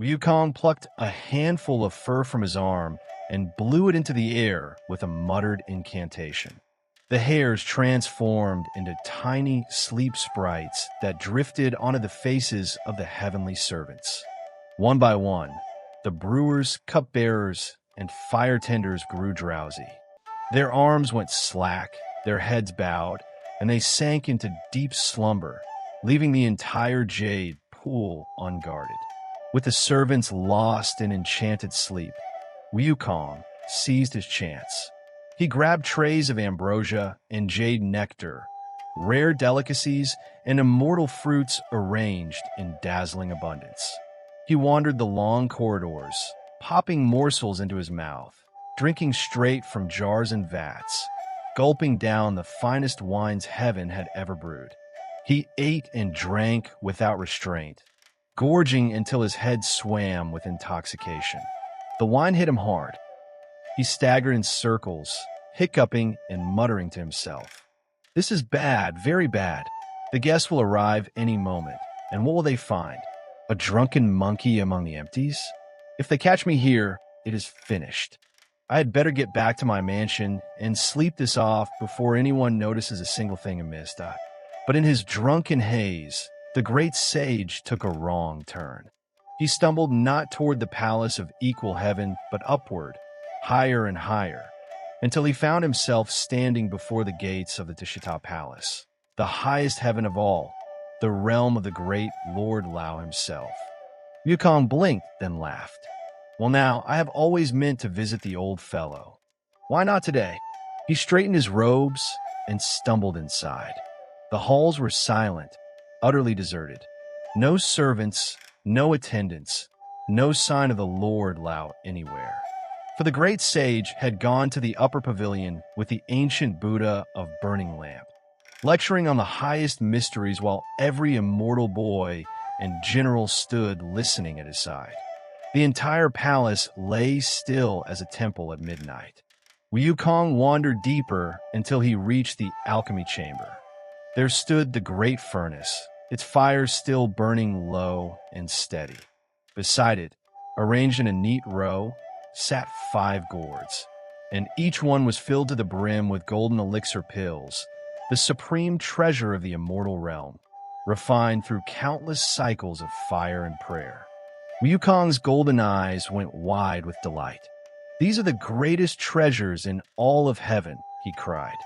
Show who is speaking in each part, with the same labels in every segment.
Speaker 1: Wukong plucked a handful of fur from his arm and blew it into the air with a muttered incantation. The hairs transformed into tiny sleep sprites that drifted onto the faces of the heavenly servants. One by one, the brewers, cupbearers, and fire tenders grew drowsy. Their arms went slack, their heads bowed, and they sank into deep slumber, leaving the entire jade pool unguarded. With the servants lost in enchanted sleep, Wukong seized his chance. He grabbed trays of ambrosia and jade nectar, rare delicacies and immortal fruits arranged in dazzling abundance. He wandered the long corridors, popping morsels into his mouth, drinking straight from jars and vats, gulping down the finest wines heaven had ever brewed. He ate and drank without restraint, gorging until his head swam with intoxication. The wine hit him hard. He staggered in circles, hiccuping and muttering to himself. This is bad, very bad. The guests will arrive any moment, and what will they find? A drunken monkey among the empties? If they catch me here, it is finished. I had better get back to my mansion and sleep this off before anyone notices a single thing amiss. But in his drunken haze, the great sage took a wrong turn. He stumbled not toward the palace of equal heaven, but upward, higher and higher, until he found himself standing before the gates of the Ch.5 palace, the highest heaven of all, the realm of the great Lord Lao himself. Wukong blinked, then laughed. Well now, I have always meant to visit the old fellow. Why not today? He straightened his robes and stumbled inside. The halls were silent, utterly deserted. No servants, no attendants, no sign of the Lord Lao anywhere. For the great sage had gone to the upper pavilion with the ancient Buddha of burning lamp, lecturing on the highest mysteries while every immortal boy and general stood listening at his side. The entire palace lay still as a temple at midnight. Wukong wandered deeper until he reached the alchemy chamber. There stood the great furnace, its fire still burning low and steady. Beside it, arranged in a neat row, sat 5 gourds, and each one was filled to the brim with golden elixir pills, the supreme treasure of the immortal realm, refined through countless cycles of fire and prayer. Wukong's golden eyes went wide with delight. These are the greatest treasures in all of heaven, he cried.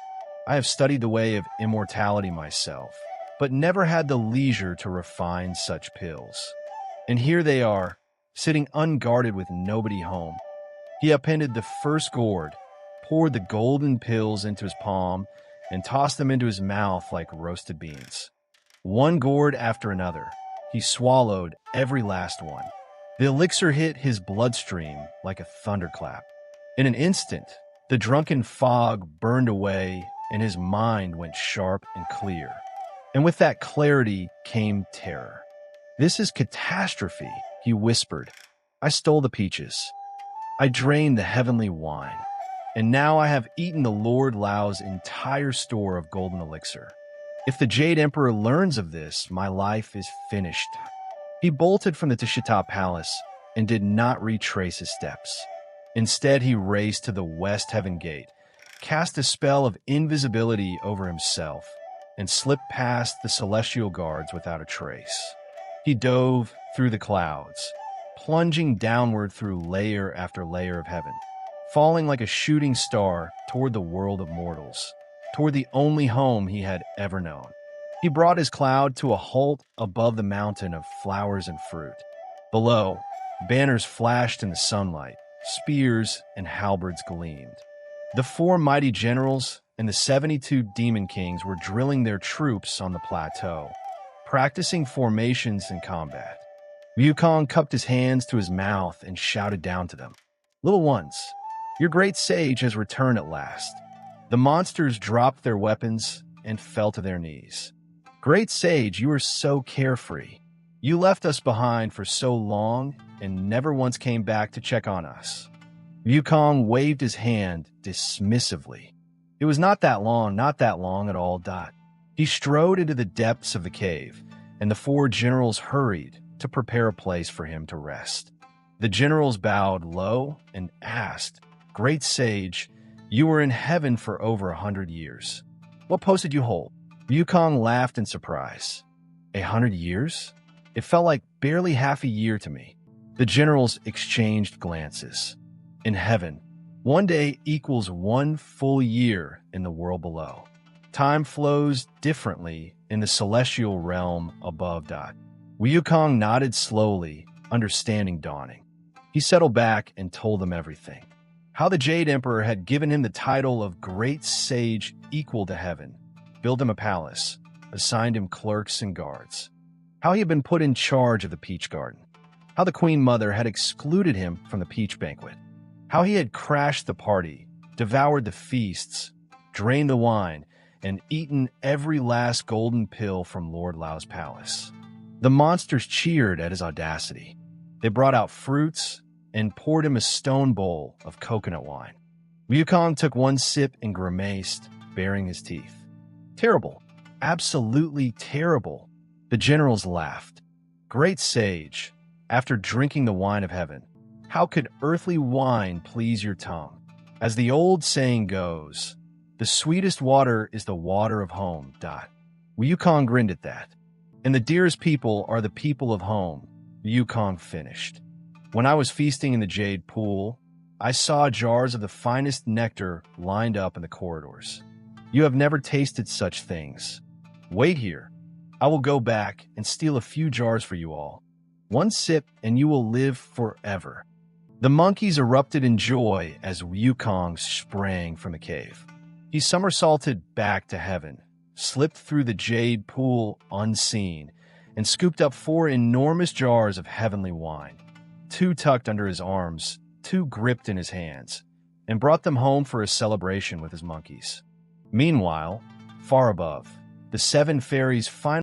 Speaker 1: I have studied the way of immortality myself, but never had the leisure to refine such pills. And here they are, sitting unguarded with nobody home. He appended the first gourd, poured the golden pills into his palm, and tossed them into his mouth like roasted beans. One gourd after another, he swallowed every last one. The elixir hit his bloodstream like a thunderclap. In an instant, the drunken fog burned away and his mind went sharp and clear. And with that clarity came terror. This is catastrophe, he whispered. I stole the peaches. I drained the heavenly wine. And now I have eaten the Lord Lao's entire store of golden elixir. If the Jade Emperor learns of this, my life is finished. He bolted from the Ch.5 palace and did not retrace his steps. Instead, he raced to the West Heaven Gate, cast a spell of invisibility over himself, and slipped past the celestial guards without a trace. He dove through the clouds, plunging downward through layer after layer of heaven, falling like a shooting star toward the world of mortals, toward the only home he had ever known. He brought his cloud to a halt above the mountain of flowers and fruit. Below, banners flashed in the sunlight, spears and halberds gleamed. The 4 mighty generals and the 72 demon kings were drilling their troops on the plateau, practicing formations in combat. Wukong cupped his hands to his mouth and shouted down to them, "Little ones, your great sage has returned at last." The monsters dropped their weapons and fell to their knees. "Great sage, you are so carefree. You left us behind for so long and never once came back to check on us." Wukong waved his hand dismissively. It was not that long at all. He strode into the depths of the cave, and the 4 generals hurried, to prepare a place for him to rest. The generals bowed low and asked, "Great sage, you were in heaven for over 100 years. What post did you hold?" Wukong laughed in surprise. 100 years? It felt like barely half a year to me. The generals exchanged glances. In heaven, one day equals one full year in the world below. Time flows differently in the celestial realm above. Wukong nodded slowly, understanding dawning. He settled back and told them everything. How the Jade Emperor had given him the title of Great Sage equal to heaven, built him a palace, assigned him clerks and guards. How he had been put in charge of the peach garden. How the Queen Mother had excluded him from the peach banquet. How he had crashed the party, devoured the feasts, drained the wine, and eaten every last golden pill from Lord Lao's palace. The monsters cheered at his audacity. They brought out fruits and poured him a stone bowl of coconut wine. Wukong took one sip and grimaced, baring his teeth. Terrible. Absolutely terrible. The generals laughed. Great sage, after drinking the wine of heaven, how could earthly wine please your tongue? As the old saying goes, the sweetest water is the water of home. Wukong grinned at that. And the dearest people are the people of home, Wukong finished. When I was feasting in the Jade Pool, I saw jars of the finest nectar lined up in the corridors. You have never tasted such things. Wait here. I will go back and steal a few jars for you all. One sip and you will live forever. The monkeys erupted in joy as Wukong sprang from the cave. He somersaulted back to heaven, slipped through the Jade Pool unseen, and scooped up 4 enormous jars of heavenly wine. 2 tucked under his arms, 2 gripped in his hands, and brought them home for a celebration with his monkeys. Meanwhile, far above, the 7 fairies finally